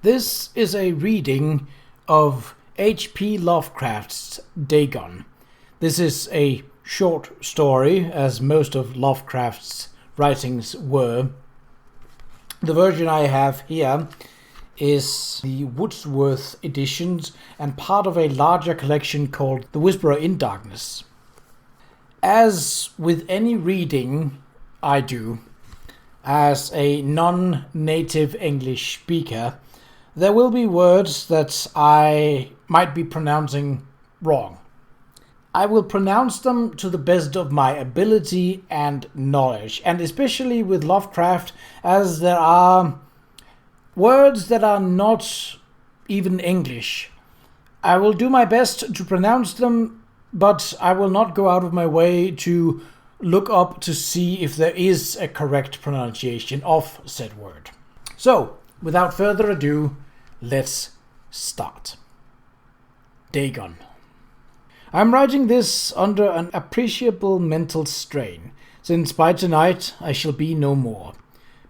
This is a reading of H.P. Lovecraft's Dagon. This is a short story, as most of Lovecraft's writings were. The version I have here is the Wordsworth editions and part of a larger collection called The Whisperer in Darkness. As with any reading I do, as a non-native English speaker, there will be words that I might be pronouncing wrong. I will pronounce them to the best of my ability and knowledge, and especially with Lovecraft, as there are words that are not even English. I will do my best to pronounce them, but I will not go out of my way to look up to see if there is a correct pronunciation of said word. So, without further ado, let's start. Dagon. I'm writing this under an appreciable mental strain, since by tonight I shall be no more.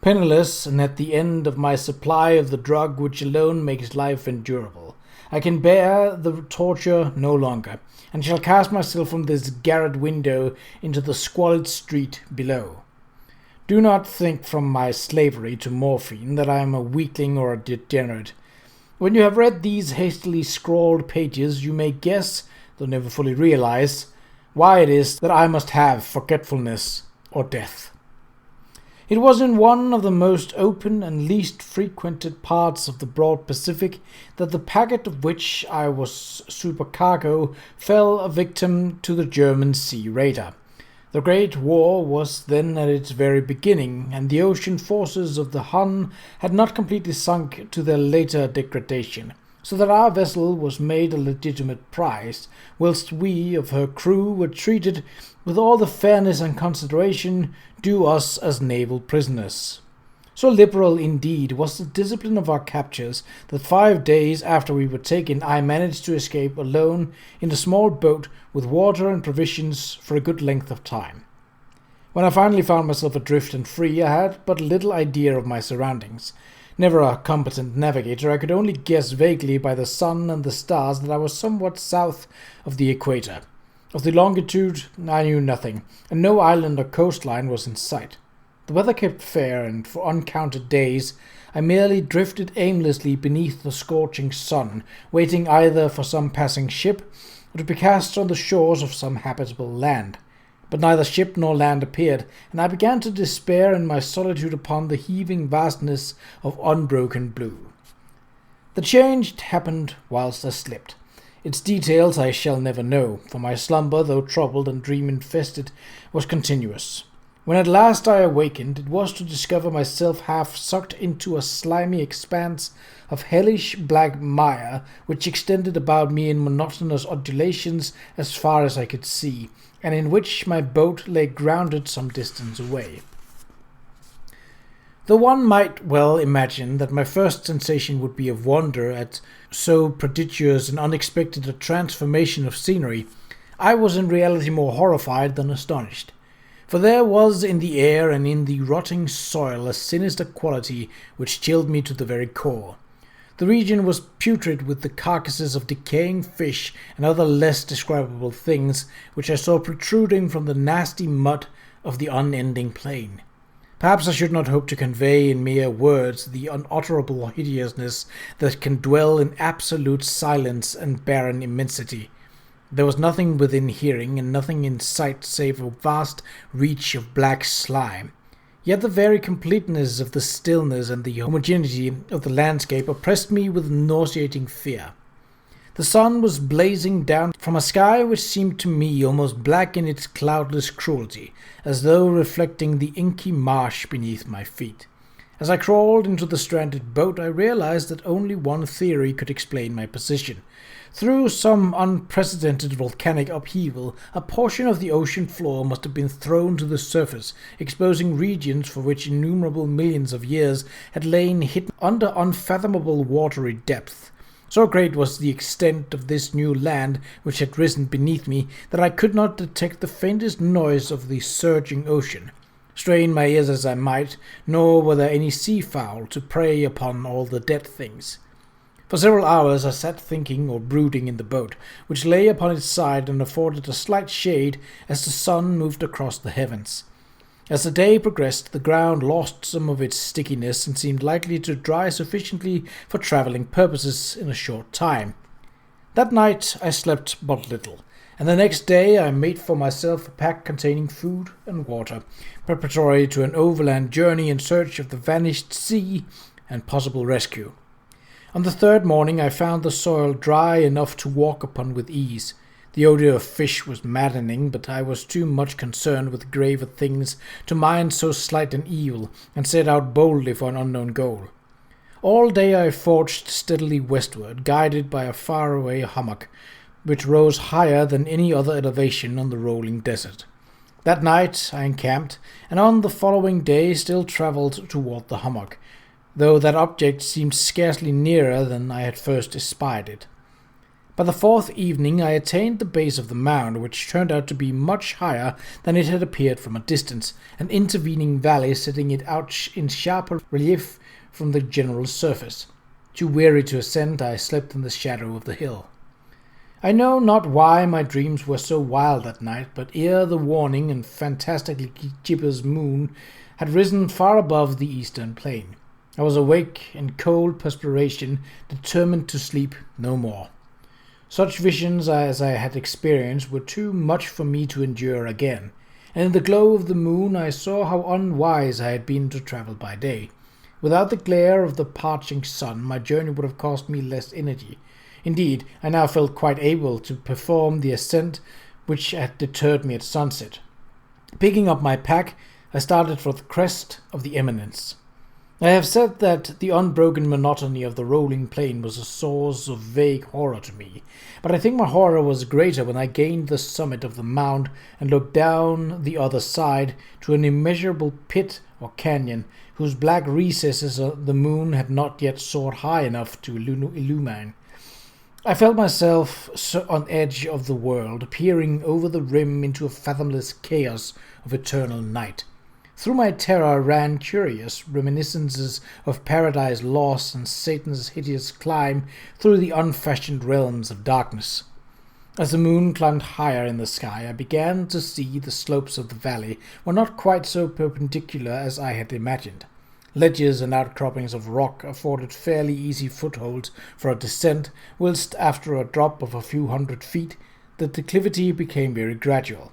Penniless and at the end of my supply of the drug which alone makes life endurable. I can bear the torture no longer, and shall cast myself from this garret window into the squalid street below. Do not think from my slavery to morphine that I am a weakling or a degenerate. When you have read these hastily scrawled pages, you may guess, though never fully realize, why it is that I must have forgetfulness or death. It was in one of the most open and least frequented parts of the broad Pacific that the packet of which I was supercargo fell a victim to the German sea raider. The Great War was then at its very beginning, and the ocean forces of the Hun had not completely sunk to their later degradation, so that our vessel was made a legitimate prize, whilst we of her crew were treated with all the fairness and consideration due us as naval prisoners. So liberal indeed was the discipline of our captures that 5 days after we were taken I managed to escape alone in a small boat with water and provisions for a good length of time. When I finally found myself adrift and free, I had but little idea of my surroundings. Never a competent navigator, I could only guess vaguely by the sun and the stars that I was somewhat south of the equator. Of the longitude I knew nothing, and no island or coastline was in sight. The weather kept fair, and for uncounted days I merely drifted aimlessly beneath the scorching sun, waiting either for some passing ship or to be cast on the shores of some habitable land. But neither ship nor land appeared, and I began to despair in my solitude upon the heaving vastness of unbroken blue. The change happened whilst I slept. Its details I shall never know, for my slumber, though troubled and dream-infested, was continuous. When at last I awakened, it was to discover myself half sucked into a slimy expanse of hellish black mire, which extended about me in monotonous undulations as far as I could see, and in which my boat lay grounded some distance away. Though one might well imagine that my first sensation would be of wonder at so prodigious and unexpected a transformation of scenery, I was in reality more horrified than astonished. For there was in the air and in the rotting soil a sinister quality which chilled me to the very core. The region was putrid with the carcasses of decaying fish and other less describable things which I saw protruding from the nasty mud of the unending plain. Perhaps I should not hope to convey in mere words the unutterable hideousness that can dwell in absolute silence and barren immensity. There was nothing within hearing and nothing in sight save a vast reach of black slime. Yet the very completeness of the stillness and the homogeneity of the landscape oppressed me with nauseating fear. The sun was blazing down from a sky which seemed to me almost black in its cloudless cruelty, as though reflecting the inky marsh beneath my feet. As I crawled into the stranded boat, I realized that only one theory could explain my position. Through some unprecedented volcanic upheaval, a portion of the ocean floor must have been thrown to the surface, exposing regions for which innumerable millions of years had lain hidden under unfathomable watery depth. So great was the extent of this new land which had risen beneath me that I could not detect the faintest noise of the surging ocean. strain my ears as I might, nor were there any sea-fowl to prey upon all the dead things. For several hours I sat thinking or brooding in the boat, which lay upon its side and afforded a slight shade as the sun moved across the heavens. As the day progressed, the ground lost some of its stickiness and seemed likely to dry sufficiently for travelling purposes in a short time. That night I slept but little, and the next day I made for myself a pack containing food and water, preparatory to an overland journey in search of the vanished sea and possible rescue. On the third morning I found the soil dry enough to walk upon with ease. The odour of fish was maddening, but I was too much concerned with graver things to mind so slight an evil, and set out boldly for an unknown goal. All day I forged steadily westward, guided by a faraway hummock, which rose higher than any other elevation on the rolling desert. That night I encamped, and on the following day still travelled toward the hummock, though that object seemed scarcely nearer than I had first espied it. By the fourth evening I attained the base of the mound, which turned out to be much higher than it had appeared from a distance, an intervening valley setting it out in sharper relief from the general surface. Too weary to ascend, I slept in the shadow of the hill. I know not why my dreams were so wild that night, but ere the warning and fantastically gibbous moon had risen far above the eastern plain, I was awake in cold perspiration, determined to sleep no more. Such visions as I had experienced were too much for me to endure again, and in the glow of the moon I saw how unwise I had been to travel by day. Without the glare of the parching sun, my journey would have cost me less energy. Indeed, I now felt quite able to perform the ascent which had deterred me at sunset. Picking up my pack, I started for the crest of the eminence. I have said that the unbroken monotony of the rolling plain was a source of vague horror to me, but I think my horror was greater when I gained the summit of the mound and looked down the other side to an immeasurable pit or canyon, whose black recesses the moon had not yet soared high enough to illumine. I felt myself on edge of the world, peering over the rim into a fathomless chaos of eternal night. Through my terror ran curious reminiscences of paradise lost and Satan's hideous climb through the unfashioned realms of darkness. As the moon climbed higher in the sky, I began to see the slopes of the valley were not quite so perpendicular as I had imagined. Ledges and outcroppings of rock afforded fairly easy footholds for a descent, whilst after a drop of a few hundred feet, the declivity became very gradual.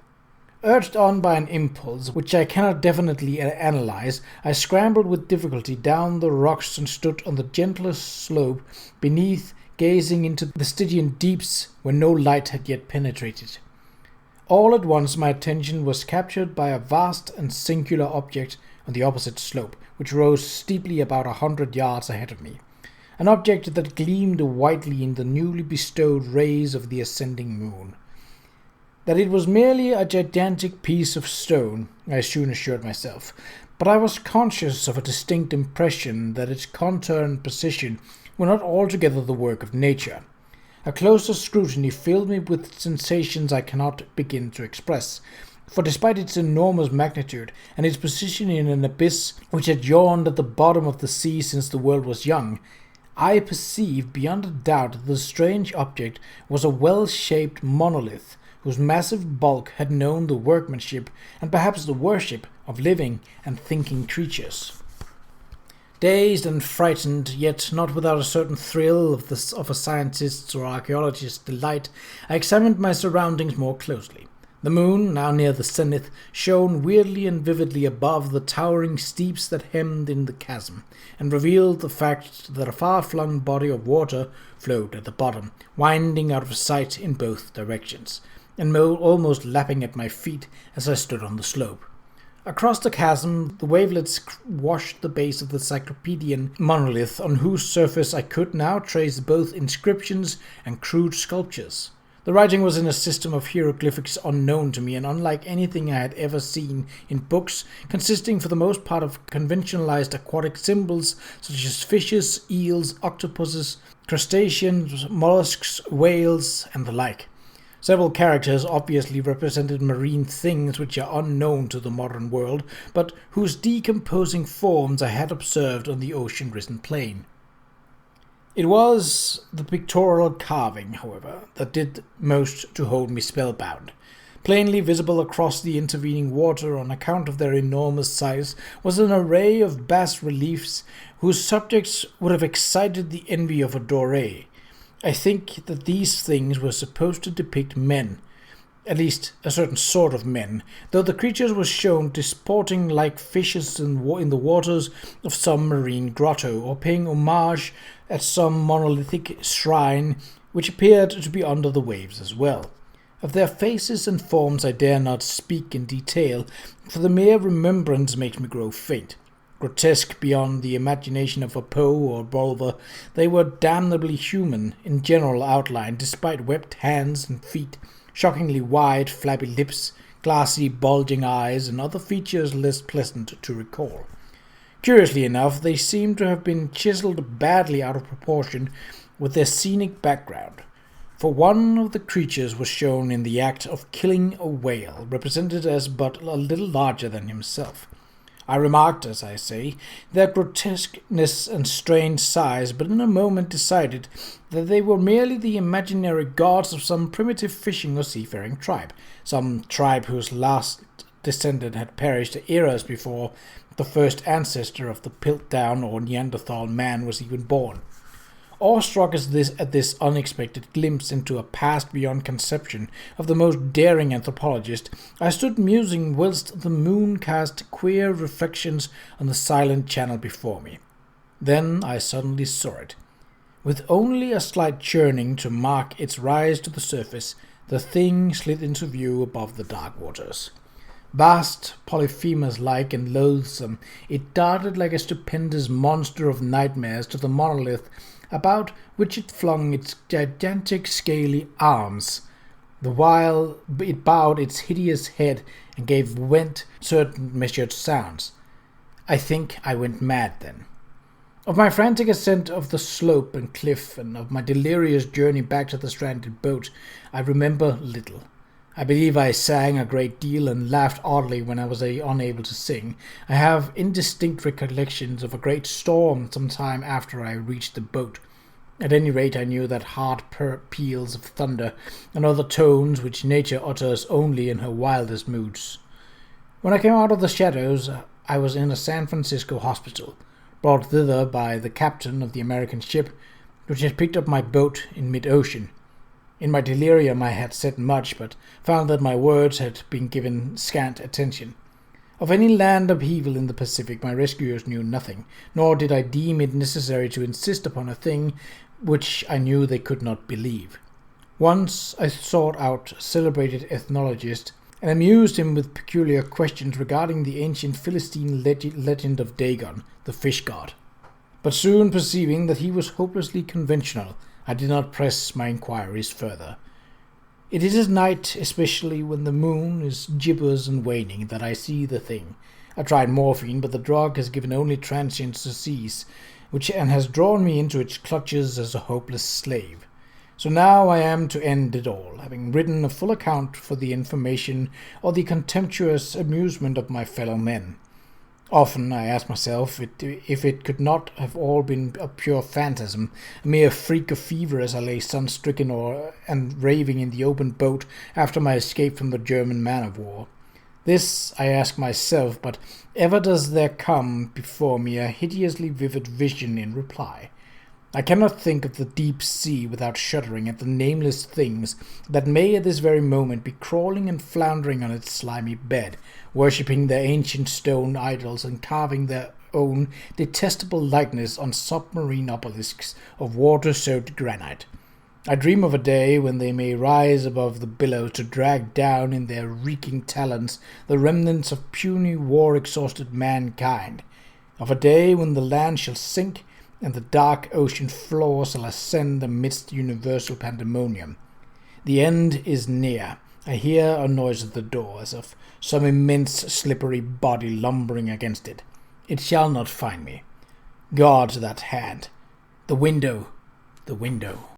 Urged on by an impulse which I cannot definitely analyze, I scrambled with difficulty down the rocks and stood on the gentlest slope beneath, gazing into the Stygian deeps where no light had yet penetrated. All at once my attention was captured by a vast and singular object on the opposite slope, which rose steeply about 100 yards ahead of me, an object that gleamed whitely in the newly bestowed rays of the ascending moon. That it was merely a gigantic piece of stone, I soon assured myself, but I was conscious of a distinct impression that its contour and position were not altogether the work of nature. A closer scrutiny filled me with sensations I cannot begin to express, for despite its enormous magnitude and its position in an abyss which had yawned at the bottom of the sea since the world was young, I perceived beyond a doubt that the strange object was a well-shaped monolith, whose massive bulk had known the workmanship and perhaps the worship of living and thinking creatures. Dazed and frightened, yet not without a certain thrill of a scientist's or archaeologist's delight, I examined my surroundings more closely. The moon, now near the zenith, shone weirdly and vividly above the towering steeps that hemmed in the chasm, and revealed the fact that a far-flung body of water flowed at the bottom, winding out of sight in both directions, and almost lapping at my feet as I stood on the slope. Across the chasm, the wavelets washed the base of the cyclopean monolith, on whose surface I could now trace both inscriptions and crude sculptures. The writing was in a system of hieroglyphics unknown to me and unlike anything I had ever seen in books, consisting for the most part of conventionalized aquatic symbols such as fishes, eels, octopuses, crustaceans, mollusks, whales, and the like. Several characters obviously represented marine things which are unknown to the modern world, but whose decomposing forms I had observed on the ocean-risen plain. It was the pictorial carving, however, that did most to hold me spellbound. Plainly visible across the intervening water on account of their enormous size was an array of bas-reliefs whose subjects would have excited the envy of a Doré. I think that these things were supposed to depict men, at least a certain sort of men, though the creatures were shown disporting like fishes in the waters of some marine grotto, or paying homage at some monolithic shrine which appeared to be under the waves as well. Of their faces and forms I dare not speak in detail, for the mere remembrance makes me grow faint. Grotesque beyond the imagination of a Poe or Bulwer, they were damnably human in general outline, despite webbed hands and feet, shockingly wide, flabby lips, glassy, bulging eyes, and other features less pleasant to recall. Curiously enough, they seemed to have been chiseled badly out of proportion with their scenic background, for one of the creatures was shown in the act of killing a whale, represented as but a little larger than himself. I remarked, as I say, their grotesqueness and strange size, but in a moment decided that they were merely the imaginary gods of some primitive fishing or seafaring tribe, some tribe whose last descendant had perished eras before the first ancestor of the Piltdown or Neanderthal man was even born. Awestruck at this unexpected glimpse into a past beyond conception of the most daring anthropologist, I stood musing whilst the moon cast queer reflections on the silent channel before me. Then I suddenly saw it. With only a slight churning to mark its rise to the surface, the thing slid into view above the dark waters. Vast, Polyphemus-like and loathsome, it darted like a stupendous monster of nightmares to the monolith about which it flung its gigantic scaly arms, the while it bowed its hideous head and gave vent certain measured sounds. I think I went mad then. Of my frantic ascent of the slope and cliff, and of my delirious journey back to the stranded boat, I remember little. I believe I sang a great deal and laughed oddly when I was unable to sing. I have indistinct recollections of a great storm some time after I reached the boat. At any rate, I knew that hard peals of thunder and other tones which nature utters only in her wildest moods. When I came out of the shadows, I was in a San Francisco hospital, brought thither by the captain of the American ship which had picked up my boat in mid-ocean. In my delirium I had said much, but found that my words had been given scant attention. Of any land upheaval in the Pacific my rescuers knew nothing, nor did I deem it necessary to insist upon a thing which I knew they could not believe. Once I sought out a celebrated ethnologist, and amused him with peculiar questions regarding the ancient Philistine legend of Dagon, the fish god. But soon perceiving that he was hopelessly conventional, I did not press my inquiries further. It is at night, especially when the moon is gibbous and waning, that I see the thing. I tried morphine, but the drug has given only transient surcease, and has drawn me into its clutches as a hopeless slave. So now I am to end it all, having written a full account for the information or the contemptuous amusement of my fellow men. Often I ask myself if it could not have all been a pure phantasm, a mere freak of fever as I lay sun-stricken and raving in the open boat after my escape from the German man-of-war. This I ask myself, but ever does there come before me a hideously vivid vision in reply. I cannot think of the deep sea without shuddering at the nameless things that may at this very moment be crawling and floundering on its slimy bed, worshipping their ancient stone idols and carving their own detestable likeness on submarine obelisks of water-soaked granite. I dream of a day when they may rise above the billows to drag down in their reeking talons the remnants of puny war-exhausted mankind, of a day when the land shall sink and the dark ocean floor shall ascend amidst universal pandemonium. The end is near. I hear a noise at the door, as of some immense slippery body lumbering against it. It shall not find me. Guard that hand. The window. The window.